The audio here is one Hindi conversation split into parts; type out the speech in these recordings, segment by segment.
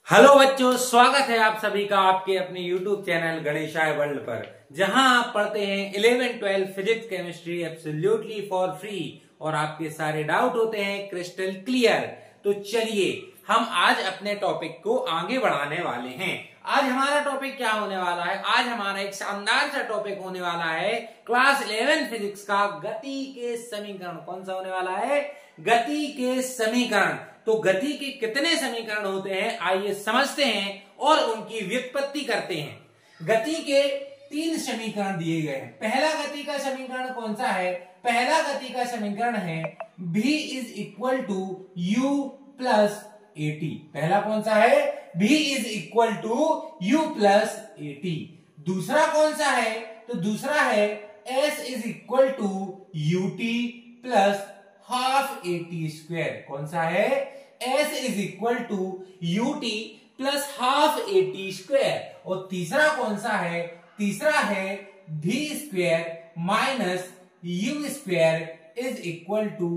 हेलो बच्चों, स्वागत है आप सभी का आपके अपने YouTube चैनल गणेशाय वर्ल्ड पर, जहां आप पढ़ते हैं 11, 12 physics chemistry absolutely for free और आपके सारे डाउट होते हैं क्रिस्टल क्लियर। तो चलिए हम आज अपने टॉपिक को आगे बढ़ाने वाले हैं। आज हमारा टॉपिक क्या होने वाला है? आज हमारा एक शानदार सा टॉपिक होने वाला है क्लास 11 फिजिक्स का गति के समीकरण। कौन सा होने वाला है? गति के समीकरण। तो गति के कितने समीकरण होते हैं आइए समझते हैं और उनकी व्युत्पत्ति करते हैं। गति के 3 समीकरण दिए गए हैं। पहला गति का समीकरण कौन सा है? पहला गति का समीकरण है v is equal to u plus at। पहला कौन सा है? v is equal to u plus at। दूसरा कौन सा है? तो दूसरा है s is equal to ut plus half at square. कौन सा है? s is equal to ut plus half at square. और तीसरा कौन सा है? तीसरा है v square minus u square is equal to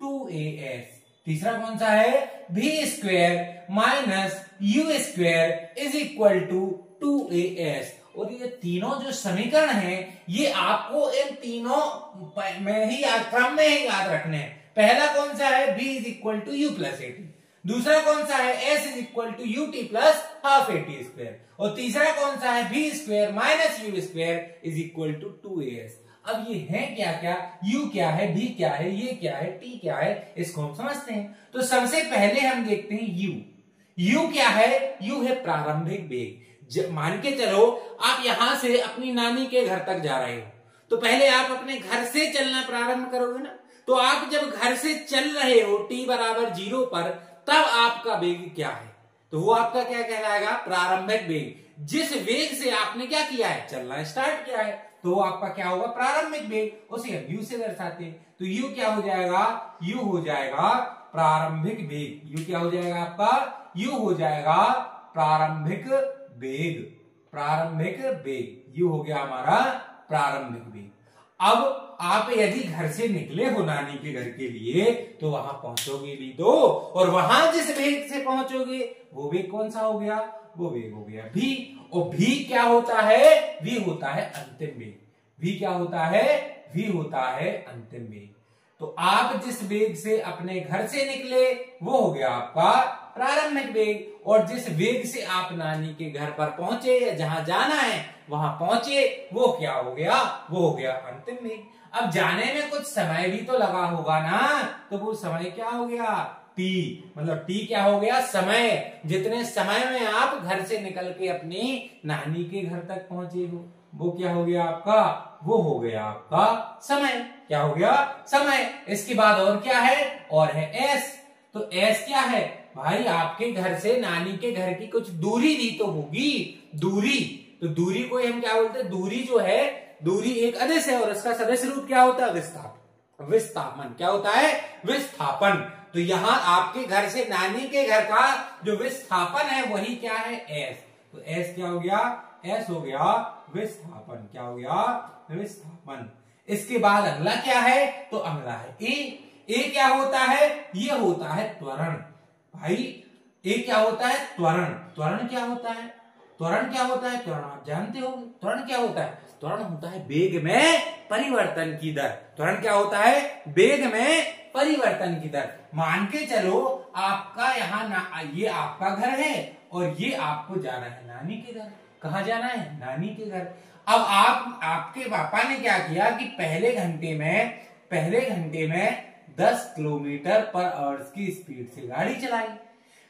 2as। तीसरा कौन सा है? v square minus u square is equal to 2as। और ये तीनों जो समीकरण हैं ये आपको इन तीनों में ही क्रम में ही याद रखने हैं। पहला कौन सा है? v is equal to u plus at। दूसरा कौन सा है? s is equal to ut plus half at square. और तीसरा कौन सा है? v square minus u square is equal to 2as। अब ये है क्या क्या? u क्या है, v क्या है, ये क्या है, t क्या है, इसको हम समझते हैं। तो सबसे पहले हम देखते हैं u क्या है? u है प्रारंभिक वेग। मान के चलो आप यहां से अपनी नानी के घर तक जा रहे हो, तो पहले आप अपने घर से चलना प्रारंभ करोगे ना। तो आप जब घर से चल रहे हो t बराबर 0 पर, तब आपका वेग क्या है? तो वो आपका क्या कहलाएगा? प्रारंभिक वेग। जिस वेग से आपने क्या किया है? चलना स्टार्ट किया है, तो वो आपका क्या होगा? प्रारंभिक वेग। उसे हम u से दर्शाते हैं। तो u क्या हो जाएगा? u हो जाएगा प्रारंभिक वेग। u क्या हो जाएगा आपका? u हो जाएगा प्रारंभिक वेग। प्रारंभिक वेग u हो गया हमारा प्रारंभिक वेग। अब आप यदि घर से निकले हो नानी के घर के लिए, तो वहां पहुंचोगे भी तो, और वहां जिस वेग से पहुंचोगे वो वेग कौन सा हो गया? वो वेग हो गया v। और v क्या होता है? v होता है अंतिम वेग। v क्या होता है? v होता है अंतिम वेग। तो आप जिस वेग से अपने घर से निकले वो हो गया आपका प्रारंभिक वेग, और जिस वेग से आप नानी के घर पर पहुंचे या जहां जाना है वहां पहुंचे वो क्या हो गया? वो हो गया अंतिम वेग। अब जाने में कुछ समय भी तो लगा होगा ना, तो वो समय क्या हो गया? t। मतलब t क्या हो गया? समय। जितने समय में आप घर से निकल के अपनी नानी के घर तक पहुंचे हो वो क्या हो गया आपका? वो हो गया आपका समय। क्या हो गया? समय। इसके बाद और क्या है? और है s। तो s क्या है भाई? आपके घर से नानी के घर की कुछ दूरी भी तो होगी। दूरी, तो दूरी को हम क्या बोलते हैं? दूरी जो है, दूरी एक अदिश है और इसका सदिश रूप क्या होता है? विस्थापन। विस्थापन क्या होता है? विस्थापन। तो यहाँ आपके घर से नानी के घर का जो विस्थापन है वही क्या है? s। तो s क्या हो गया? s हो गया विस्थापन। क्या हो गया? विस्थापन। इसके बाद अगला क्या है? तो अगला है a। क्या होता है? ये होता है त्वरण। भाई a क्या होता है? त्वरण। त्वरण क्या होता है? त्वरण क्या होता है? त्वरण आप जानते हो। त्वरण क्या होता है? त्वरण होता है वेग में परिवर्तन की दर। त्वरण क्या होता है? वेग में परिवर्तन की दर। मान के चलो आपका यहाँ ये आपका घर है और ये आपको जाना है नानी के घर। कहाँ जाना है? नानी के घर। अब आपके पापा ने क्या किया कि पहले घंटे में 10 किलोमीटर पर आवर की स्पीड से गाड़ी चलाई।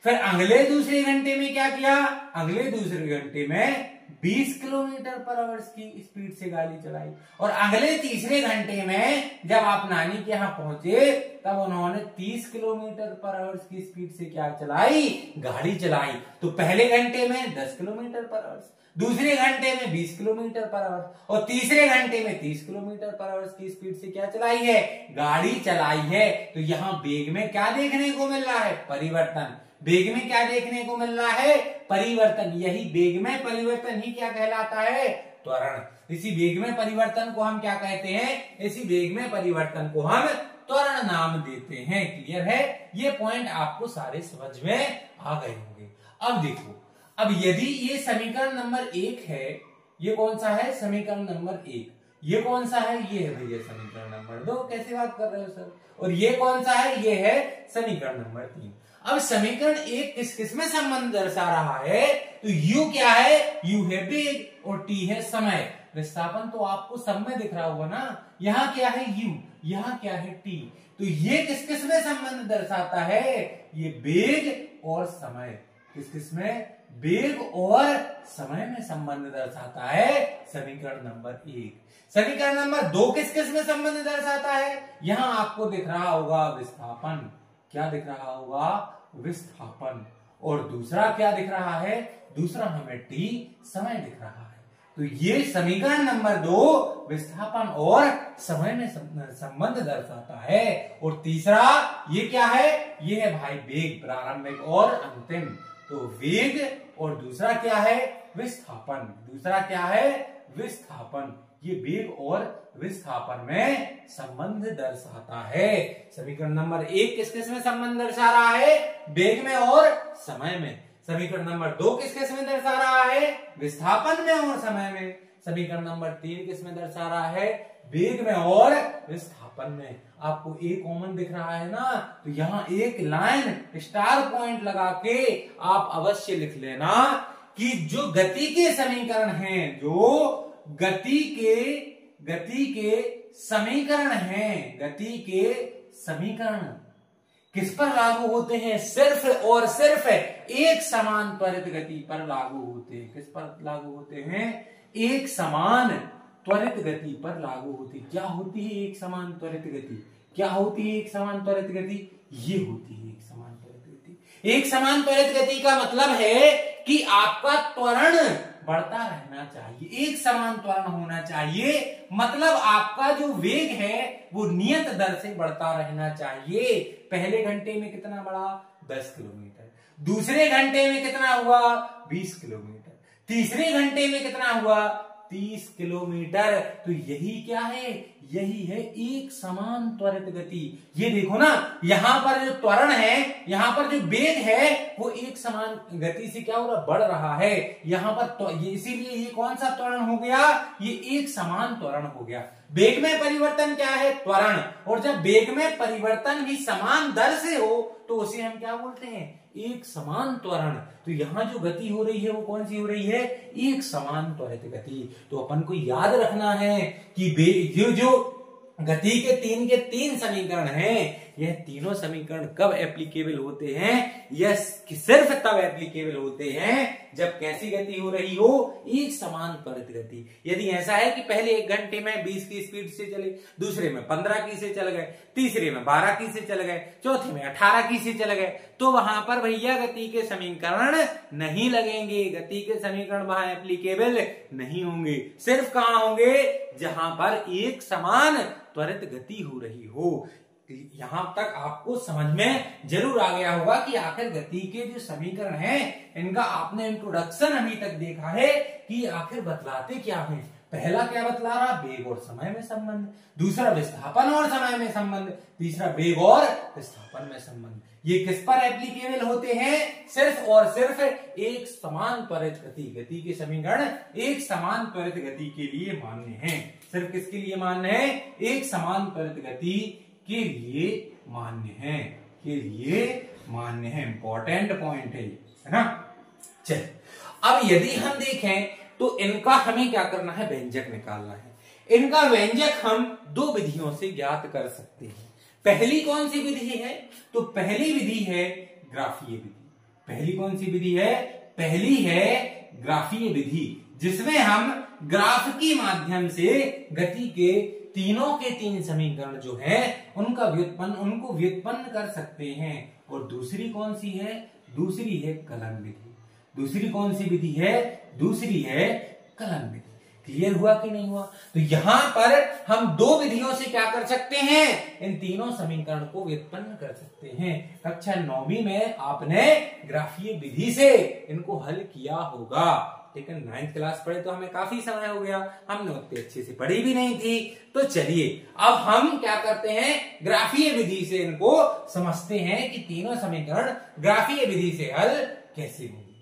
फिर अगले दूसरे घंटे में क्या किया? अगले दूसरे घंटे में 20 किलोमीटर पर आवर की स्पीड से गाड़ी चलाई। और अगले तीसरे घंटे में जब आप नानी के यहाँ पहुंचे तब उन्होंने 30 किलोमीटर पर आवर की स्पीड से क्या चलाई? गाड़ी चलाई। तो पहले घंटे में 10 किलोमीटर पर आवर, दूसरे घंटे में 20 किलोमीटर पर आवर, और तीसरे घंटे में 30 किलोमीटर पर आवर की स्पीड से क्या चलाई है? गाड़ी चलाई है। तो यहाँ वेग में क्या देखने को मिल रहा है? परिवर्तन। वेग में क्या देखने को मिल रहा है? परिवर्तन। यही वेग में परिवर्तन ही क्या कहलाता है? त्वरण। इसी वेग में परिवर्तन को हम क्या कहते हैं? इसी वेग में परिवर्तन को हम त्वरण नाम देते हैं। क्लियर है? ये पॉइंट आपको सारे समझ में आ गए होंगे। अब देखो, अब यदि ये समीकरण नंबर 1 है, ये कौन सा है समीकरण नंबर 1, ये कौन सा है, ये है भैया समीकरण नंबर 2, कैसे बात कर रहे हो सर, और ये कौन सा है, ये है समीकरण नंबर 3। अब समीकरण 1 किस किस में संबंध दर्शा रहा है, तो u क्या है, u है वेग और t है समय। विस्थापन तो आपको सब में दिख रहा होगा ना, यहाँ क्या है u, यहाँ क्या है t, तो ये किस किस में संबंध दर्शाता है, ये वेग और समय, किस किस में, वेग और समय में संबंध दर्शाता है समीकरण नंबर 1। समीकरण नंबर 2 किस किस में संबंध दर्शाता है, यहां आपको दिख रहा होगा विस्थापन, क्या दिख रहा होगा, विस्थापन, और दूसरा क्या दिख रहा है, दूसरा हमें t समय दिख रहा है। तो ये समीकरण नंबर 2 विस्थापन और समय में संबंध दर्शाता है। और तीसरा ये क्या है, ये है भाई वेग, प्रारंभिक और अंतिम, तो वेग और दूसरा क्या है, विस्थापन, दूसरा क्या है, विस्थापन, ये वेग और विस्थापन में संबंध दर्शाता है। समीकरण नंबर 1 किस किस में संबंध दर्शा रहा है, वेग में और समय में। समीकरण नंबर 2 किस किस में दर्शा रहा है, विस्थापन में और समय में। समीकरण नंबर 3 किस में दर्शा रहा है, वेग में और विस्थापन में। आपको एक कॉमन दिख रहा है ना, तो यहाँ एक लाइन स्टार पॉइंट लगा के आप अवश्य लिख लेना कि जो गति के समीकरण हैं, जो गति के समीकरण हैं, गति के समीकरण किस पर लागू होते हैं, सिर्फ और सिर्फ एक समान त्वरित गति पर लागू होते हैं। किस पर लागू होते हैं, एक समान त्वरित गति पर लागू होती। क्या होती है एक समान त्वरित गति, क्या होती है एक समान त्वरित गति, ये होती है एक समान त्वरित गति। एक समान त्वरित गति का मतलब है कि आपका त्वरण बढ़ता रहना चाहिए, एक समान त्वरण होना चाहिए, मतलब आपका जो वेग है वो नियत दर से बढ़ता रहना चाहिए। पहले घंटे में कितना बढ़ा, 10 किलोमीटर, दूसरे घंटे में कितना हुआ, 20 किलोमीटर, तीसरे घंटे में कितना हुआ, 30 किलोमीटर। तो यही क्या है, यही है एक समान त्वरित गति। ये देखो ना, यहां पर जो त्वरण है, यहां पर जो वेग है वो एक समान गति से क्या हो रहा, बढ़ रहा है। यहां पर इसीलिए ये कौन सा त्वरण हो गया, ये एक समान त्वरण हो गया। वेग में परिवर्तन क्या है, त्वरण, और जब वेग में परिवर्तन भी समान दर से हो तो उसे हम क्या बोलते हैं, एक समान त्वरण। तो यहाँ जो गति हो रही है वो कौन सी हो रही है, एक समान त्वरित गति। तो अपन को याद रखना है कि जो गति के 3 समीकरण हैं, यह तीनों समीकरण कब एप्लीकेबल होते हैं, यह सिर्फ तब एप्लीकेबल होते हैं जब कैसी गति हो रही हो, एक समान त्वरित गति। यदि ऐसा है कि पहले 1 घंटे में 20 की स्पीड से चले, दूसरे में 15 की से चल गए, तीसरे में 12 की से चल गए, चौथे में 18 की से चल गए, तो वहां पर भैया गति के समीकरण नहीं लगेंगे, गति के समीकरण वहां एप्लीकेबल नहीं होंगे। सिर्फ कहां होंगे, जहां पर एक समान त्वरित गति हो रही हो। यहां तक आपको समझ में जरूर आ गया होगा कि आखिर गति के जो समीकरण हैं, इनका आपने इंट्रोडक्शन अभी तक देखा है कि आखिर बतलाते क्या हैं। पहला क्या बतला रहा, वेग और समय में संबंध, दूसरा विस्थापन और समय में संबंध, तीसरा वेग और विस्थापन में संबंध। ये किस पर एप्लीकेबल होते हैं, सिर्फ और सिर्फ एक समान त्वरित गति, गति के समीकरण एक समान त्वरित गति के लिए मान्य हैं। सिर्फ किसके लिए मान्य है, एक समान त्वरित गति के लिए मान्य है, के लिए मान्य है। इंपॉर्टेंट पॉइंट है ना। चल, अब यदि हम देखें तो इनका हमें क्या करना है, व्यंजक निकालना है। इनका व्यंजक हम 2 विधियों से ज्ञात कर सकते हैं। पहली कौन सी विधि है, तो पहली विधि है ग्राफीय विधि। पहली कौन सी विधि है, पहली है ग्राफीय विधि, जिसमें हम ग्राफ के माध्यम से गति के तीनों के 3 समीकरण जो है उनको व्युत्पन्न कर सकते हैं। और दूसरी कौन सी है, दूसरी है कलन विधि। दूसरी कौन सी विधि है, दूसरी है कलन विधि। क्लियर हुआ कि नहीं हुआ। तो यहां पर हम 2 विधियों से क्या कर सकते हैं, इन तीनों समीकरण को व्युत्पन्न कर सकते हैं। कक्षा 9वीं में आपने ग्राफीय विधि से इनको हल किया होगा, लेकिन 9th क्लास पढ़े तो हमें काफी समय हो गया, हमने उतने अच्छे से पढ़ी भी नहीं थी। तो चलिए अब हम क्या करते हैं, ग्राफीय विधि से इनको समझते हैं कि तीनों समीकरण ग्राफीय विधि से हल कैसे होंगे।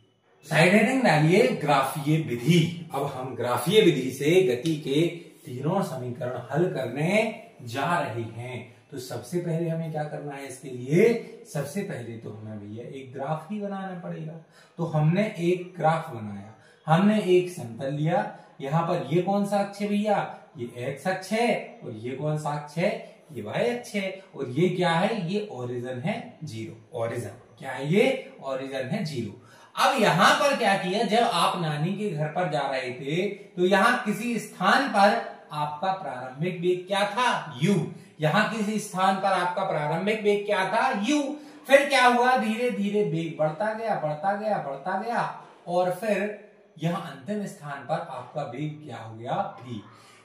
साइड हेडिंग डालिए ग्राफीय विधि। अब हम ग्राफीय विधि से गति के तीनों समीकरण हल करने जा रहे हैं। तो सबसे पहले हमें क्या करना है, इसके लिए सबसे पहले तो हमें भैया एक ग्राफ ही बनाना पड़ेगा। तो हमने एक ग्राफ बनाया, हमने एक समतल लिया। यहाँ पर ये कौन सा अक्ष है भैया, ये एक्स अक्ष है, और ये कौन सा अक्ष है, ये वाई अक्ष है। और ये क्या है, ये ओरिजिन है 0। ओरिजिन क्या है, ये ओरिजिन है 0। अब यहां पर क्या किया, जब आप नानी के घर पर जा रहे थे तो यहां किसी स्थान पर आपका प्रारंभिक वेग क्या था, u। यहां किसी स्थान पर आपका प्रारंभिक वेग क्या था, u। फिर क्या हुआ, धीरे धीरे वेग बढ़ता गया बढ़ता गया बढ़ता गया, और फिर यहां अंतिम स्थान पर आपका वेग क्या हो गया, v।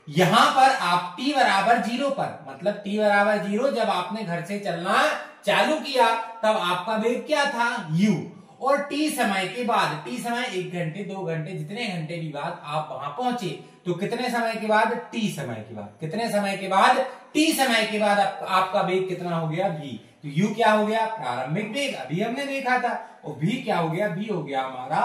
यहां पर आप t बराबर 0 पर, मतलब t बराबर 0 जब आपने घर से चलना चालू किया तब आपका वेग क्या था, u। और t समय के बाद, t समय 1 घंटे 2 घंटे जितने घंटे भी बाद आप वहां पहुंचे, तो कितने समय के बाद, t समय के बाद, कितने समय के बाद, t समय के बाद आपका वेग कितना हो गया, v। तो u क्या हो गया, प्रारंभिक वेग, अभी हमने देखा था। और v क्या हो गया, v हो गया हमारा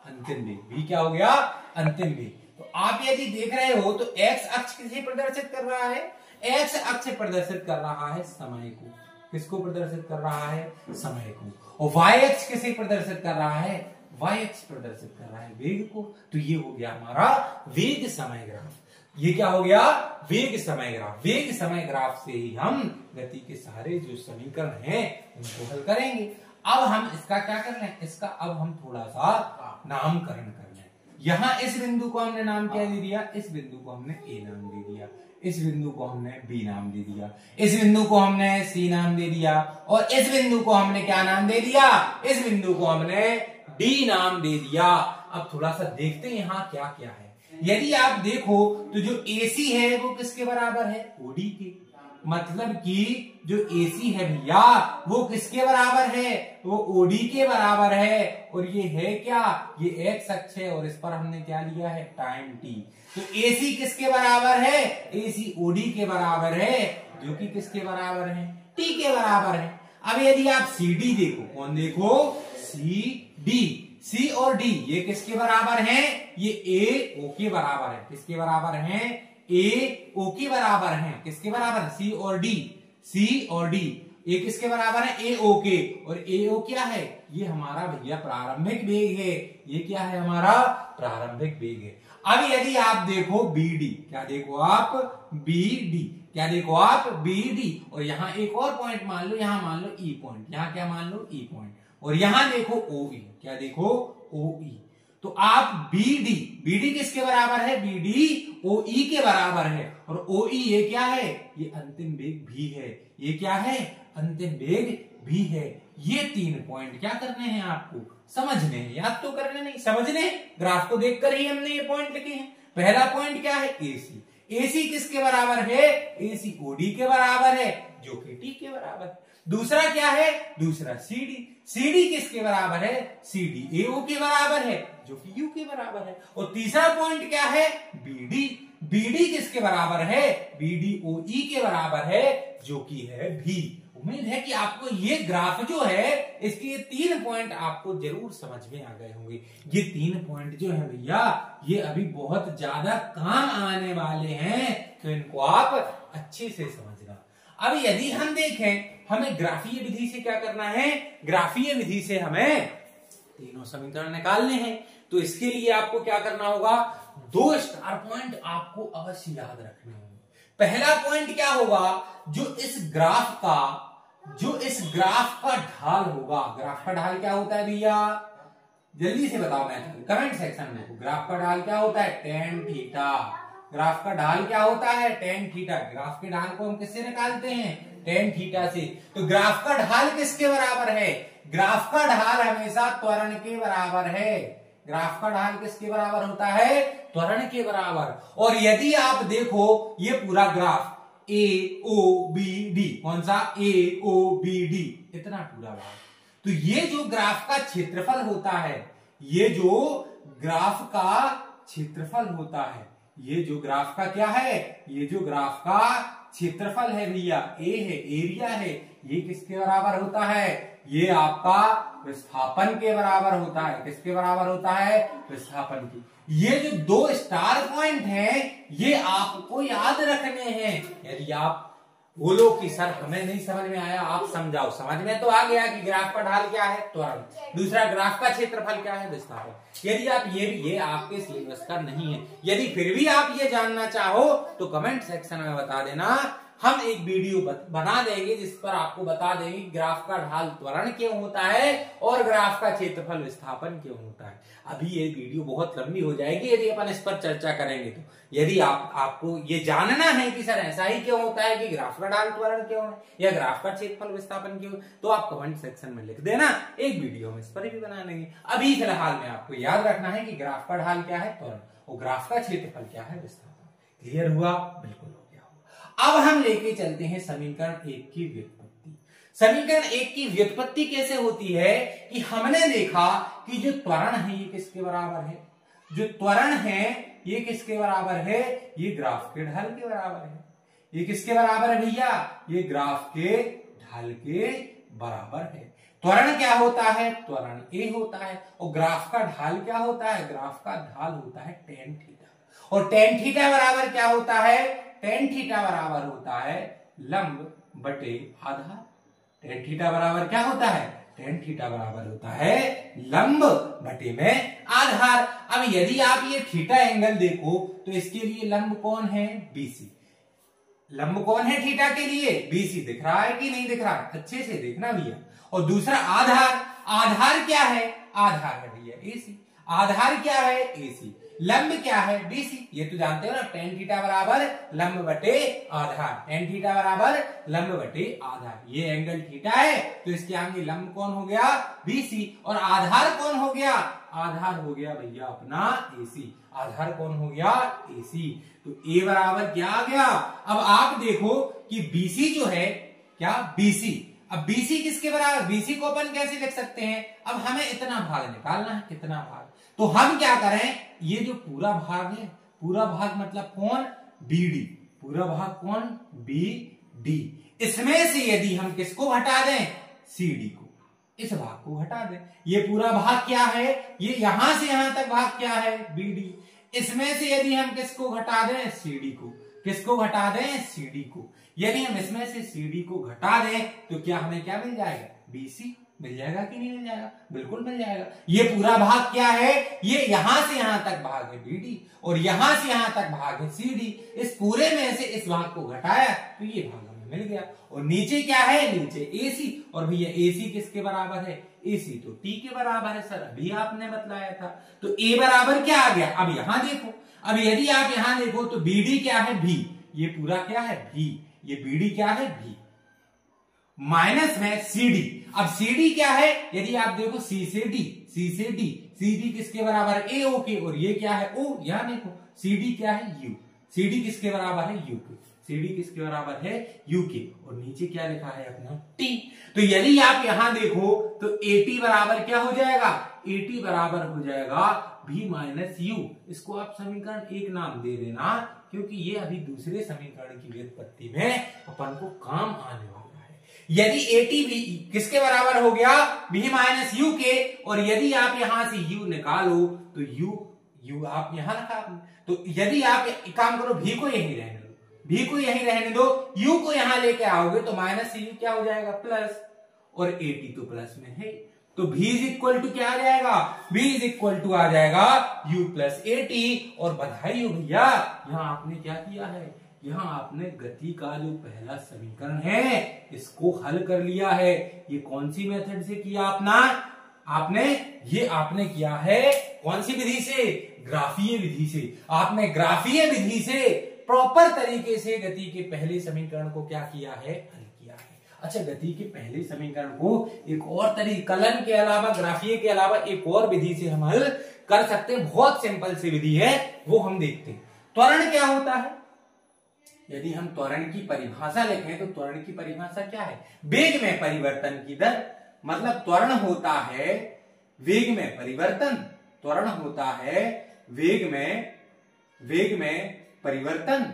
अंतिम वेग। v क्या हो गया, अंतिम वेग। तो आप यदि देख रहे हो तो x अक्ष किसे प्रदर्शित कर रहा है, x अक्ष प्रदर्शित कर रहा है समय को। किसको प्रदर्शित कर रहा है, समय को। और y अक्ष किसे प्रदर्शित कर रहा है, y अक्ष प्रदर्शित कर रहा है वेग को। तो ये हो गया हमारा वेग समय ग्राफ। ये क्या हो गया, वेग समय ग्राफ। वेग समय ग्राफ से ही हम गति के सारे जो समीकरण हैं उनको हल करेंगे। अब हम इसका क्या कर रहे हैं, इसका अब हम थोड़ा सा नामकरण कर रहे हैं। यहां इस बिंदु को हमने नाम क्या दे दिया, इस बिंदु को हमने ए नाम दे दिया, इस बिंदु को हमने बी नाम दे दिया, इस बिंदु को हमने सी नाम दे दिया, और इस बिंदु को हमने क्या नाम दे दिया, इस बिंदु को हमने डी नाम दे दिया। अब थोड़ा सा देखते हैं यहाँ क्या क्या है। यदि आप देखो तो जो AC है वो किसके बराबर है, OD के। मतलब कि जो AC है भैया वो किसके बराबर है, वो OD के बराबर है। और ये है क्या, ये x अक्ष है, और इस पर हमने क्या लिया है, टाइम t। तो AC किसके बराबर है, AC OD के बराबर है, जो कि किसके बराबर है, t के बराबर है। अब यदि आप CD देखो, कौन देखो, CD, C और D ये किसके बराबर हैं, ये A O के बराबर है। किसके बराबर हैं, A O के बराबर हैं। किसके बराबर, C और D, C और D ये किसके बराबर है, A O के। और A O क्या है, ये हमारा भैया प्रारंभिक वेग है। ये क्या है, हमारा प्रारंभिक वेग है। अब यदि आप देखो BD, क्या देखो आप, BD, क्या देखो आप, BD। और यहाँ एक और पॉइंट मान लो, यहाँ मान लो E पॉइंट, यहाँ क्या मान लो, E पॉइंट। और यहां देखो OE, क्या देखो, OE। तो आप BD किसके बराबर है, BD OE के बराबर है। और OE ये क्या है, ये अंतिम वेग भी है। ये क्या है, अंतिम वेग भी है। ये 3 पॉइंट क्या करने हैं आपको, समझने हैं, याद तो करने नहीं, समझने। ग्राफ को देखकर ही हमने ये पॉइंट लिखे हैं। पहला पॉइंट क्या है, AC किसके बराबर है, AC OD के बराबर है, जो कि T के बराबर है। दूसरा क्या है, दूसरा CD किसके बराबर है, CD AO के बराबर है, जो कि U के बराबर है। और तीसरा पॉइंट क्या है, BD किसके बराबर है, BD OE के बराबर है, जो कि है V। उम्मीद है कि आपको ये ग्राफ जो है, इसके ये 3 पॉइंट आपको जरूर समझ में आ गए होंगे। ये 3 पॉइंट जो है भैया, ये अभी बहुत ज्यादा काम आने वाले हैं, तो इनको आप अच्छे से समझना। अब यदि हम देखें, हमें ग्राफीय विधि से क्या करना है, ग्राफीय विधि से हमें तीनों समीकरण निकालने हैं। तो इसके लिए आपको क्या करना होगा, 2 स्टार पॉइंट आपको अवश्य याद रखने होंगे। पहला पॉइंट क्या होगा, जो इस ग्राफ का ढाल होगा। ग्राफ का ढाल क्या होता है भैया, जल्दी से बताओ, मैं कमेंट सेक्शन में। ग्राफ का ढाल क्या होता है, tan थीटा। ग्राफ का ढाल क्या होता है, tan थीटा। ग्राफ के ढाल को हम किससे निकालते हैं, tan थीटा से। तो ग्राफ का ढाल किसके बराबर है, ग्राफ का ढाल हमेशा त्वरण के बराबर है। ग्राफ का ढाल किसके बराबर होता है, त्वरण के बराबर। और यदि आप देखो ये पूरा ग्राफ AOBD, कौन सा, AOBD, इतना पूरा ग्राफ। तो ये जो ग्राफ का क्षेत्रफल होता है, ये जो ग्राफ का क्षेत्रफल होता है, ये जो ग्राफ का क्या है, ये जो ग्राफ का क्षेत्रफल है भैया, ए है, एरिया है, ये किसके बराबर होता है, ये आपका विस्थापन के बराबर होता है। किसके बराबर होता है, विस्थापन की। ये जो दो स्टार पॉइंट हैं ये आपको याद रखने हैं। यदि आप बोलो कि सर हमें नहीं समझ में आया, आप समझाओ, समझ में तो आ गया कि ग्राफ का ढाल क्या है, त्वरण, दूसरा ग्राफ का क्षेत्रफल क्या है, विस्थापन। यदि आप ये आपके सिलेबस का नहीं है, यदि फिर भी आप ये जानना चाहो तो कमेंट सेक्शन में बता देना, हम एक वीडियो बना देंगे जिस पर आपको बता देंगे ग्राफ का ढाल त्वरण क्यों होता है और ग्राफ का क्षेत्रफल विस्थापन क्यों होता है। अभी ये वीडियो बहुत लंबी हो जाएगी यदि अपन इस पर चर्चा करेंगे तो। यदि आपको ये जानना है कि सर ऐसा ही क्यों होता है कि ग्राफ का ढाल त्वरण क्यों है या ग्राफ का क्षेत्रफल विस्थापन क्यों, तो आप कमेंट सेक्शन में लिख देना, एक वीडियो हम इस पर भी बना लेंगे। अभी फिलहाल में आपको याद रखना है कि ग्राफ का ढाल क्या है, त्वरण, और ग्राफ का क्षेत्रफल क्या है, विस्थापन। क्लियर हुआ? बिल्कुल हो गया होगा। अब हम लेके चलते हैं समीकरण 1 की व्युत्पत्ति। समीकरण 1 की व्युत्पत्ति कैसे होती है कि हमने देखा कि जो त्वरण है ये किसके बराबर है, जो त्वरण है ये किसके बराबर है, ये ग्राफ के ढाल के बराबर है। ये किसके बराबर है भैया, ये ग्राफ के ढाल के बराबर है। त्वरण क्या होता है, त्वरण ए होता है, और ग्राफ का ढाल क्या होता है, ग्राफ का ढाल होता है tan थीटा। और tan थीटा बराबर क्या होता है, tan थीटा बराबर होता है लंब बटे आधार। tan थीटा बराबर क्या होता है, tan थीटा बराबर होता है लंब बटे में आधार। अब यदि आप ये थीटा एंगल देखो तो इसके लिए लंब कौन है, BC। लंब कौन है थीटा के लिए, BC। दिख रहा है कि नहीं दिख रहा है, अच्छे से देखना भैया। और दूसरा आधार, आधार क्या है, आधार है भैया AC। आधार क्या है, AC। लंब क्या है, BC। ये तो जानते हो ना, tan थीटा बराबर लंब बटे आधार, tan थीटा बराबर लंब बटे आधार। ये एंगल थीटा है तो इसके आगे लंब कौन हो गया, BC, और आधार कौन हो गया, आधार हो गया भैया अपना AC। आधार कौन हो गया, AC। तो A बराबर क्या आ गया। अब आप देखो कि BC जो है क्या, BC। अब BC किसके बराबर, BC को अपन कैसे लिख सकते हैं, अब हमें इतना भाग निकालना है, कितना भाग, तो हम क्या करें, ये जो पूरा भाग है, पूरा भाग मतलब कौन, BD। पूरा भाग कौन, BD। इसमें से यदि हम किसको हटा दें, CD को, इस भाग को हटा दें। ये पूरा भाग क्या है, ये यहां से यहां तक भाग क्या है, BD। इसमें से यदि हम किसको घटा दें, CD को, किसको घटा दें, CD को। यदि हम इसमें से CD को घटा दें तो क्या हमें क्या मिल जाएगा, BC। मिल जाएगा कि नहीं मिल जाएगा, बिल्कुल मिल जाएगा। ये पूरा भाग क्या है, ये यहां से यहां तक भाग है BD, और यहां से यहां तक भाग है CD। इस पूरे में से इस भाग को घटाया तो ये भाग हमें मिल गया। और नीचे क्या है, नीचे AC। और भैया AC किसके बराबर है, AC तो T के बराबर है सर, अभी आपने बतलाया था। तो A बराबर क्या आ गया, अब यहां देखो, अब यदि आप यहां देखो तो BD क्या है, B। ये पूरा क्या है, B। ये BD क्या है, B, माइनस में CD। अब CD क्या है, यदि आप देखो C से D, C से D, CD किसके बराबर है, AO के, और ये क्या है, O। यहां देखो CD क्या है, U। CD किसके बराबर है, U के। CD किसके बराबर है, U के, और नीचे क्या लिखा है अपना, T। तो यदि आप यहां देखो तो AT बराबर क्या हो जाएगा, AT बराबर हो जाएगा V माइनस U। इसको आप समीकरण 1 नाम दे देना, क्योंकि ये अभी दूसरे समीकरण की व्युत्पत्ति में अपन को काम आने वाला है। यदि AT भी किसके बराबर हो गया, V माइनस U के, और यदि आप यहां से U निकालो तो U आप यहां रखा, तो यदि आप एक काम करो, V को यही रहने दो, V को यही रहने दो, U को यहां लेके आओगे तो माइनस U क्या हो जाएगा, प्लस, और AT तो प्लस में है, तो V इज इक्वल टू क्या आ जाएगा, V इज इक्वल टू आ जाएगा U प्लस AT। और बधाई हो भैया, यहां आपने क्या किया है, यहां आपने गति का जो पहला समीकरण है इसको हल कर लिया है। ये कौन सी मेथड से किया अपना, आपने किया है कौन सी विधि से, ग्राफीय विधि से। आपने ग्राफीय विधि से प्रॉपर तरीके से गति के पहले समीकरण को क्या किया है, हल किया है। अच्छा, गति के पहले समीकरण को एक और तरीके, कलन के अलावा, ग्राफीय के अलावा एक और विधि से हम हल कर सकते हैं। बहुत सिंपल सी विधि है, वो हम देखते हैं। त्वरण क्या होता है, यदि हम त्वरण की परिभाषा लिखें तो त्वरण की परिभाषा क्या है, वेग में परिवर्तन की दर। मतलब त्वरण होता है वेग में परिवर्तन, त्वरण होता है वेग में परिवर्तन,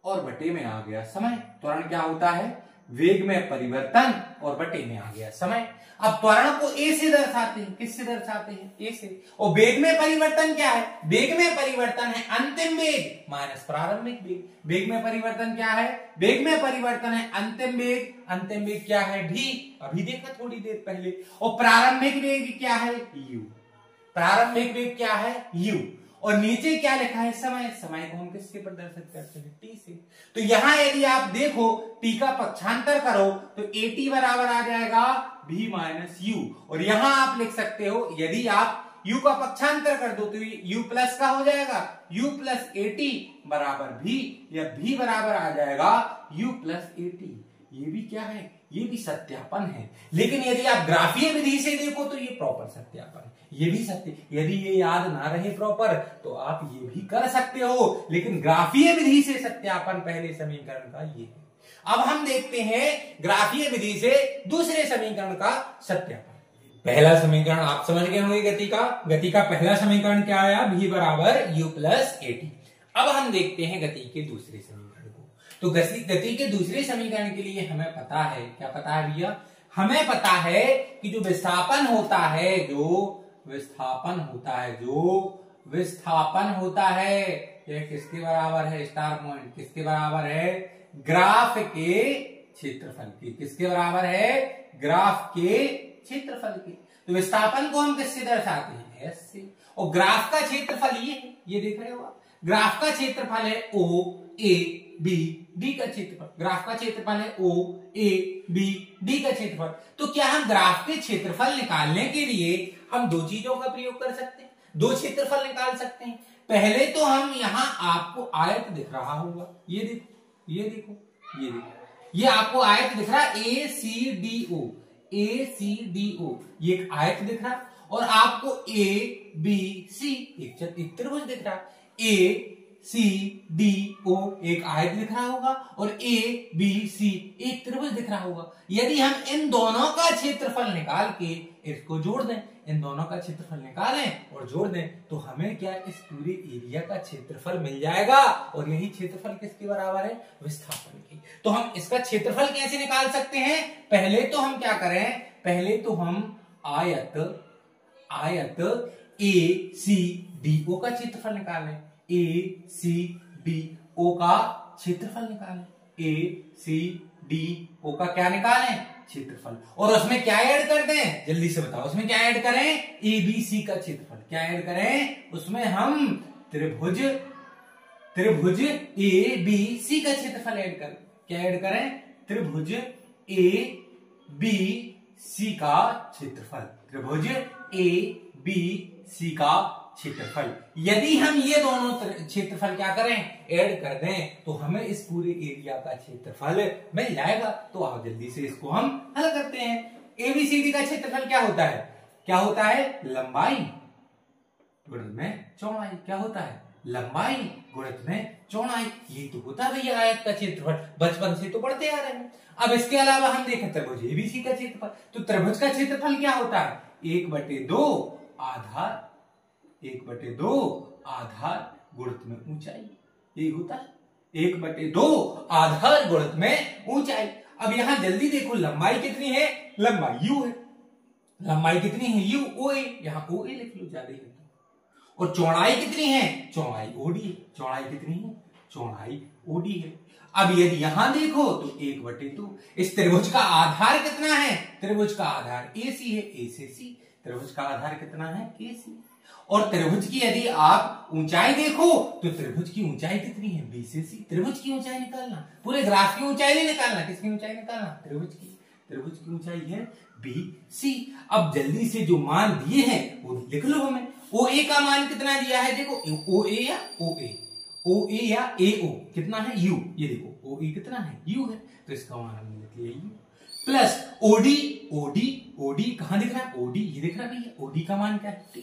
और बटे में आ गया समय। त्वरण क्या होता है, वेग में परिवर्तन और बटे में आ गया समय। अब त्वरण को ए से दर्शाते हैं, किससे दर्शाते हैं? ए से। और वेग में परिवर्तन क्या है? वेग में परिवर्तन है अंतिम वेग माइनस प्रारंभिक वेग। वेग में परिवर्तन क्या है? वेग में परिवर्तन है अंतिम वेग। अंतिम वेग क्या है? भी, अभी देखा थोड़ी देर पहले। और प्रारंभिक वेग क्या है? यू। प्रारंभिक वेग क्या है? यू। और नीचे क्या लिखा है? समय। समय को हम किससे प्रदर्शित करते हैं? टी से। तो यहां यदि आप देखो टी का पक्षांतर करो तो ए टी बराबर आ जाएगा v माइनस यू। और यहां आप लिख सकते हो यदि आप u का पक्षांतर कर दो तो u प्लस का हो जाएगा u प्लस ए टी बराबर v, या v बराबर आ जाएगा u प्लस ए टी। ये भी क्या है? ये भी सत्यापन है। लेकिन यदि आप ग्राफीय विधि से देखो तो ये प्रॉपर सत्यापन है, ये भी सत्य। यदि ये याद ना रहे प्रॉपर तो आप ये भी कर सकते हो, लेकिन ग्राफीय विधि से सत्यापन पहले समीकरण का ये है। अब हम देखते हैं ग्राफीय विधि से दूसरे समीकरण का सत्यापन। पहला समीकरण आप समझ गए होंगे गति का। गति का पहला समीकरण क्या आया? v बराबर u प्लस ए टी। अब हम देखते हैं गति के दूसरे समीकरण को। तो गति के दूसरे समीकरण के लिए हमें पता है, क्या पता है भैया? हमें पता है कि जो विस्थापन होता है, विस्थापन होता है ये किसके बराबर है? स्टार पॉइंट किसके बराबर है? ग्राफ के क्षेत्रफल के। किसके बराबर है? ग्राफ के क्षेत्रफल के। तो विस्थापन को हम किससे दर्शाते हैं? एस से। और ग्राफ का क्षेत्रफल ये देख रहे हो आप, ग्राफ का क्षेत्रफल है ओ ए बी डी का क्षेत्रफल। ग्राफ का क्षेत्रफल है ओ ए बी डी का क्षेत्रफल। तो क्या हम ग्राफ के क्षेत्रफल निकालने के लिए हम दो चीजों का प्रयोग कर सकते हैं, दो क्षेत्रफल निकाल सकते हैं। पहले तो हम यहां आपको आयत दिख रहा होगा, ये देखो, ये देखो, ये देखो, ये आपको आयत दिख रहा है ए सी डी ओ, ए सी डी ओ, ये एक आयत दिख रहा। और आपको ए बी सी एक त्रिभुज दिख रहा। ए सी डी ओ एक आयत दिख रहा होगा और ए बी सी एक त्रिभुज दिख रहा होगा। यदि हम इन दोनों का क्षेत्रफल निकाल के इसको जोड़ दें, इन दोनों का क्षेत्रफल निकालें और जोड़ दें, तो हमें क्या इस पूरे एरिया का क्षेत्रफल मिल जाएगा। और यही क्षेत्रफल किसके बराबर है? विस्थापन की। तो हम इसका क्षेत्रफल कैसे निकाल सकते हैं? पहले तो हम क्या करें? पहले तो हम आयत ए सी डी ओ का क्षेत्रफल निकालें। ए सी डी ओ का क्षेत्रफल निकालें। ए सी डी ओ का क्या निकालें? क्षेत्रफल। और उसमें क्या ऐड कर दें? जल्दी से बताओ, उसमें क्या ऐड करें? ए बी सी का क्षेत्रफल। क्या ऐड करें? उसमें हम त्रिभुज ए बी सी का क्षेत्रफल ऐड करें। क्या ऐड करें? त्रिभुज ए बी सी का क्षेत्रफल। त्रिभुज ए बी सी का क्षेत्रफल। यदि हम ये दोनों क्षेत्रफल क्या करें? ऐड कर दें, तो हमें इस पूरे एरिया का क्षेत्रफल मिल जाएगा। तो आओ जल्दी से इसको हम हल करते हैं। एबीसीडी का क्षेत्रफल क्या होता है? क्या होता है? लंबाई गुणित में चौड़ाई। क्या होता है? लंबाई गुणित में चौड़ाई। ये तो होता है भैया आयत का क्षेत्रफल, बचपन से तो पढ़ते आ रहे हैं। अब इसके अलावा हम देखें त्रिभुज एबीसी का क्षेत्रफल। तो त्रिभुज का क्षेत्रफल क्या होता है? 1/2 आधार, 1/2 आधार गुणित में ऊंचाई। ये होता है 1/2 आधार गुणित में ऊंचाई। अब यहां जल्दी देखो, लंबाई कितनी है? लंबाई यू है। लंबाई कितनी है? यू ओ ए, यहां ओ ए लिख लो ज्यादा है। और चौड़ाई कितनी है? चौड़ाई ओडी। चौड़ाई कितनी है? चौड़ाई ओडी है। अब यदि यहां देखो तो 1/2। इस त्रिभुज का आधार कितना है? त्रिभुज का आधार ए सी है, ए से सी। त्रिभुज का आधार कितना है? ए सी। और त्रिभुज की यदि आप ऊंचाई देखो तो त्रिभुज की ऊंचाई कितनी है? बी से सी। त्रिभुज की ऊंचाई निकालना, पूरे ग्राफ की ऊंचाई नहीं निकालना, किसकी ऊंचाई निकालना? त्रिभुज की। त्रिभुज की ऊंचाई है बी सी। अब जल्दी से जो मान दिए हैं वो लिख लो। हमें ओ ए का मान कितना दिया है? देखो ओ ए या ओ ए, ओ ए या ए ओ कितना है? यू। ये देखो ओ ए कितना है? यू है। तो इसका मान हमने लिख लिया u. Plus OD, OD, OD कहां दिख रहा है? ओडी ये दिख रहा है भैया। ओडी का मान क्या है? टी।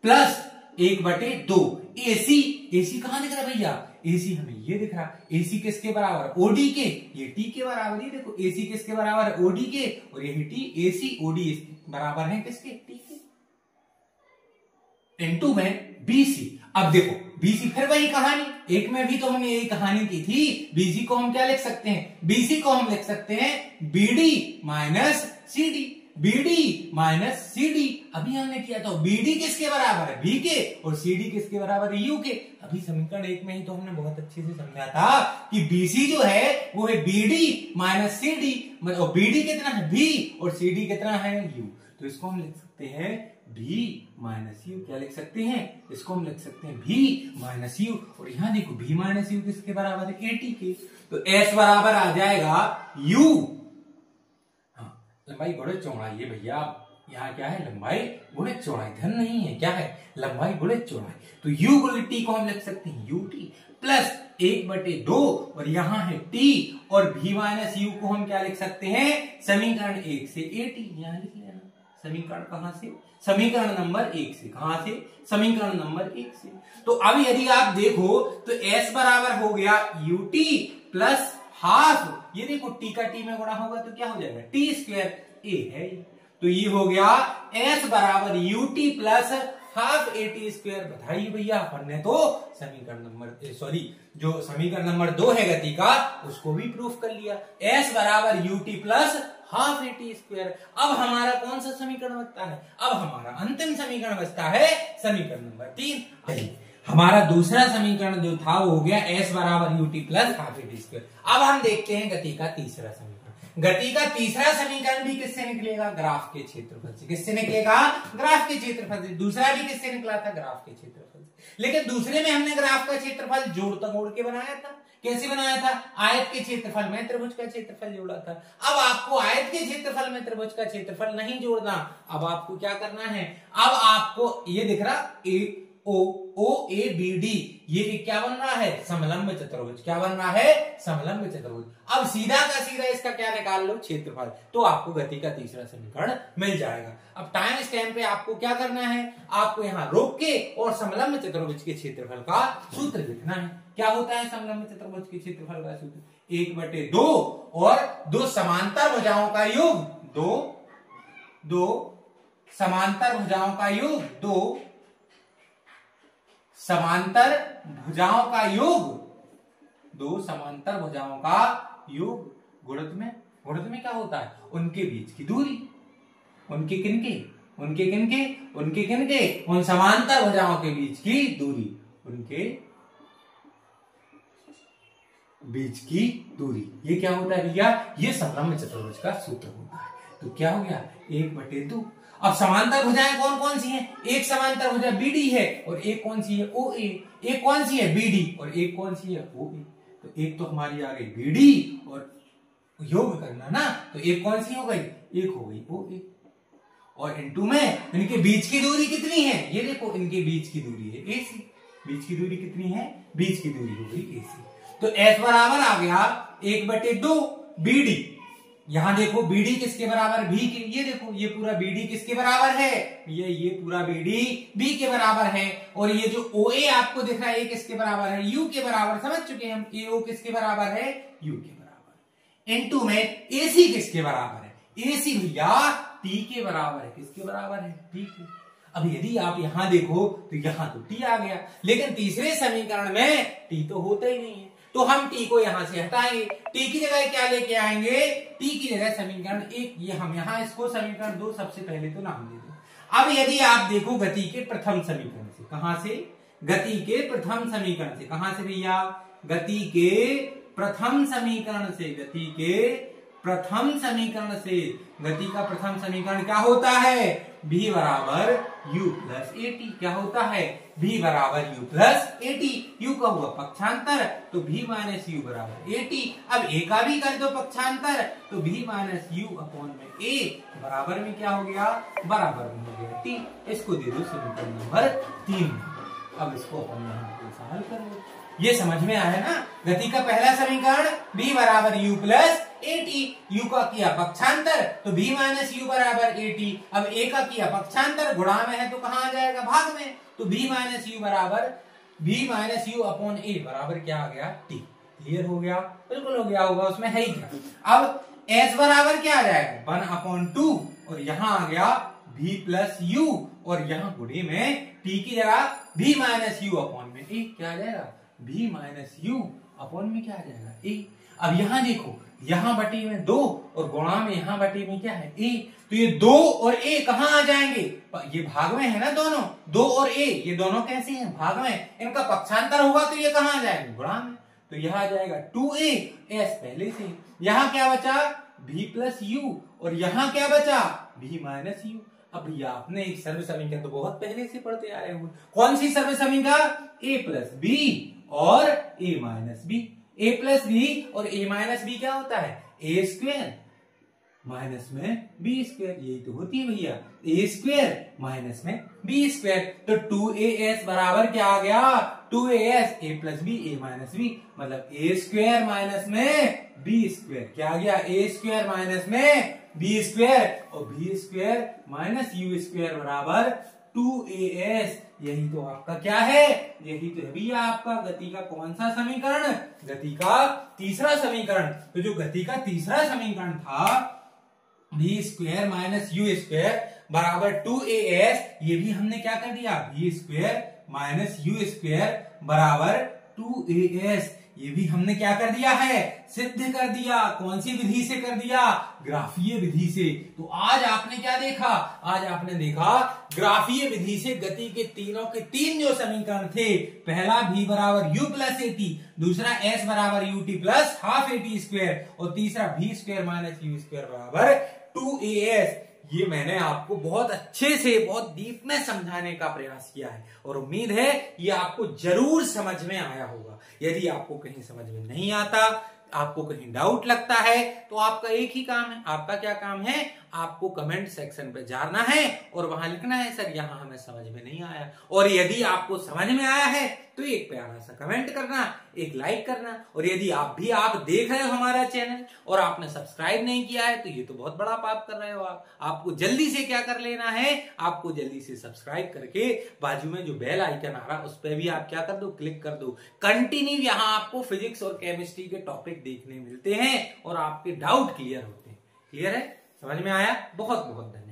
Plus 1/2 AC. एसी कहां दिख रहा है भैया? एसी हमें ये दिख रहा है। एसी किसके बराबर है? ओडी के। ये टी के बराबर। ये देखो एसी किसके बराबर है? ओडी के। और यही टी एसी ओडी बराबर है किसके? टी के। इनटू में बीसी। अब देखो बीसी फिर वही कहानी, एक में भी तो हमने यही कहानी की थी। बीसी को हम क्या लिख सकते हैं, बीसी को हम लिख सकते हैं BD minus CD, BD minus CD. अभी हमने किया था बीडी किसके बराबर है, बी के, और सीडी किसके बराबर है, यू के। अभी समीकरण एक में ही तो हमने बहुत अच्छे से समझा था कि बीसी जो है वो है बीडी माइनस सीडी, मतलब बीडी कितना है बी और सीडी कितना है यू। तो इसको हम लिख सकते हैं भी माइनस यू, क्या लिख सकते हैं, इसको हम लिख सकते हैं भी माइनस यू। और यहां देखो भी माइनस यू किसके बराबर है, एटी के। तो एस बराबर आ जाएगा यू, लंबाई गुणे चौड़ाई है भैया, यहाँ क्या है लंबाई गुणे चौड़ाई, धन नहीं है, क्या है लंबाई गुणे चौड़ाई। तो यू गुणे टी को हम लिख सकते हैं यू टी प्लस 1/2 और यहाँ है टी, और भी माइनस यू को हम क्या लिख सकते हैं, समीकरण 1 से एटी, यहाँ लिख लेना। समीकरण कहां से, समीकरण नंबर 1 से, कहां से, समीकरण नंबर 1 से। तो अब यदि आप देखो तो एस बराबर हो गया यूटी प्लस हाफ, ये देखो टी का टी में गुणा होगा तो क्या हो जाएगा टी स्क्वायर, ए है। तो ये हो गया एस बराबर UT plus half A T square. बधाई भैया, अपन ने तो समीकरण नंबर जो समीकरण नंबर 2 है गति का उसको भी प्रूफ कर लिया। एस बराबर UT plus half A T square. अब हमारा कौन सा समीकरण बचता है, अब हमारा अंतिम समीकरण बचता है समीकरण नंबर 3। हमारा दूसरा समीकरण जो था वो हो गया एस बराबर UT plus half A T square. अब हम देखते हैं गति का तीसरा समीकरण। गति का तीसरा समीकरण भी किससे निकलेगा, ग्राफ के क्षेत्रफल से। किससे निकलेगा, ग्राफ के क्षेत्रफल से। दूसरा भी किससे निकला था, ग्राफ के क्षेत्रफल से। लेकिन दूसरे में हमने ग्राफ का क्षेत्रफल जोड़ तोड़ के बनाया था। कैसे बनाया था, आयत के क्षेत्रफल में त्रिभुज का क्षेत्रफल जोड़ा था। अब आपको आयत के क्षेत्रफल में त्रिभुज का क्षेत्रफल नहीं जोड़ना, अब आपको क्या करना है, अब आपको ये दिख रहा ओ ए बी डी, ये क्या बन रहा है, समलंब चतुर्भुज। क्या बन रहा है, समलंब चतुर्भुज। अब सीधा का सीधा इसका क्या निकाल लो, क्षेत्रफल, तो आपको गति का तीसरा समीकरण मिल जाएगा। अब टाइम स्टैम्प पे आपको क्या करना है, आपको यहाँ रोक के और समलंब चतुर्भुज के क्षेत्रफल का सूत्र लिखना है। क्या होता है समलंब चतुर्भुज के क्षेत्रफल का सूत्र, 1/2 और दो समांतर भुजाओं का योग, दो समांतर भुजाओं का योग, दो समांतर भुजाओं का योग, दो समांतर भुजाओं का योग गुणित में क्या होता है, उनके बीच की दूरी। उनके किनके, उन समांतर भुजाओं के बीच की दूरी, उनके बीच की दूरी। ये क्या होता है भैया, ये समलंब चतुर्भुज का सूत्र होता है। तो क्या हो गया 1/2। अब समांतर भुजाएं कौन कौन सी हैं, एक समांतर भुजा बीडी है और एक कौन सी है ओए, एक कौन सी है बीडी और एक कौन सी है ओए। तो एक तो हमारी आ गई बीडी और योग करना ना, तो एक कौन सी हो गई, एक हो गई ओए। और इनटू में इनके बीच की दूरी कितनी है, ये देखो इनके बीच की दूरी है एसी। बीच की दूरी कितनी है, बीच की दूरी हो गई एसी। तो एस बराबर आ गया 1/2 बीडी। यहां देखो बीडी किसके बराबर, भी के, ये देखो ये पूरा बीडी किसके बराबर है, ये पूरा बीडी बी के बराबर है। और ये जो ओए आपको दिख रहा है ये किसके बराबर है, यू के बराबर। समझ चुके हैं हम, ए ओ किसके बराबर है, यू के बराबर। इनटू में एसी किसके बराबर है, एसी भैया टी के बराबर है। किसके बराबर है, टी के। अब यदि आप यहां देखो तो यहां तो टी आ गया, लेकिन तीसरे समीकरण में टी तो होता ही नहीं है, तो हम टी को यहां से हटाएंगे। टी की जगह क्या लेके आएंगे, टी की जगह समीकरण 1, ये हम यहां इसको समीकरण 2 सबसे पहले तो नाम दे दो। अब यदि आप देखो गति के प्रथम समीकरण से, कहां से, गति के प्रथम समीकरण से, कहां से भैया, गति के प्रथम समीकरण से, गति के प्रथम समीकरण से। गति का प्रथम समीकरण क्या होता है, v बराबर u प्लस ए टी। क्या होता है, v बराबर u plus A T. u का हुआ पक्षांतर तो v माइनस यू बराबर ए टी। अब a का भी कर दो पक्षांतर तो v माइनस यू अपॉन में a बराबर में क्या हो गया, बराबर में हो गया t। इसको दे दो समीकरण नंबर 3। अब इसको अपन यहाँ हल कर लो। ये समझ में आया ना, गति का पहला समीकरण v बराबर u plus A T, you का किया पक्षांतर तो v माइनस यू बराबर ए टी। अब a का किया पक्षांतर, गुणा में है तो कहां आ जाएगा, भाग में, तो v माइनस यू बराबर v माइनस यू अपॉन ए बराबर क्या आ गया, t। क्लियर हो गया, बिल्कुल हो गया होगा, उसमें है ही क्या। अब s बराबर क्या आ जाएगा 1/2 और यहां आ गया v प्लस यू और यहाँ गुड ए में टी की जगह v माइनस यू अपॉन में ए क्या आ जाएगा, v माइनस यू अपॉन में क्या आ जाएगा ए। अब यहाँ देखो, यहाँ बटे में 2 और गुणा में यहाँ बटे में क्या है ए, तो ये 2 और ए कहाँ आ जाएंगे, ये भाग में है ना दोनों, 2 और ए ये दोनों कैसे हैं, भाग में, इनका पक्षांतर होगा तो ये कहाँ आ जाएंगे, गुणा में, तो यह आ जाएगा 2a s पहले से। यहाँ क्या बचा v प्लस यू और यहाँ क्या बचा v माइनस यू। अब भैया आपने एक सर्व समीकरण तो बहुत पहले से पढ़ते आ रहे हो, कौन सी सर्व समीकरण, a प्लस बी और a minus b. a plus b और a माइनस बी क्या होता है, a स्क्वायर माइनस में बी स्क्वायर, यही तो होती है भैया, a स्क्वायर माइनस में बी स्क्वायर। तो 2as बराबर क्या आ गया, 2as a plus b a minus b, मतलब a स्क्वायर माइनस में बी स्क्वायर क्या आ गया, a स्क्वायर माइनस में बी स्क्वायर और b square minus you square बराबर 2as। यही तो आपका क्या है, यही तो है भैया आपका गति का कौन सा समीकरण, गति का तीसरा समीकरण। तो जो गति का तीसरा समीकरण था v square minus you square बराबर 2as, ये भी हमने क्या कर दिया, v square minus you square बराबर 2as, ये भी हमने क्या कर दिया है, सिद्ध कर दिया। कौन सी विधि से कर दिया, ग्राफीय विधि से। तो आज आपने क्या देखा, आज आपने देखा ग्राफीय विधि से गति के तीनों के तीन जो समीकरण थे, पहला v बराबर u प्लस एटी, दूसरा s बराबर ut plus half eighty square और तीसरा v square minus you square बराबर 2as। ये मैंने आपको बहुत अच्छे से बहुत डीप में समझाने का प्रयास किया है और उम्मीद है ये आपको जरूर समझ में आया होगा। यदि आपको कहीं समझ में नहीं आता, आपको कहीं डाउट लगता है, तो आपका एक ही काम है, आपका क्या काम है, आपको कमेंट सेक्शन पे जाना है और वहां लिखना है सर यहाँ हमें समझ में नहीं आया। और यदि आपको समझ में आया है तो एक प्यारा सा कमेंट करना, एक लाइक करना। और यदि आप देख रहे हो हमारा चैनल और आपने सब्सक्राइब नहीं किया है तो ये तो बहुत बड़ा पाप कर रहे हो आप। आपको जल्दी से क्या कर लेना है, आपको जल्दी से सब्सक्राइब करके बाजू में जो बेल आइकन आ रहा है उस पर भी आप क्या कर दो, क्लिक कर दो। कंटिन्यू यहाँ आपको फिजिक्स और केमिस्ट्री के टॉपिक देखने मिलते हैं और आपके डाउट क्लियर होते हैं। क्लियर है, समझ में आया, बहुत बहुत धन्यवाद।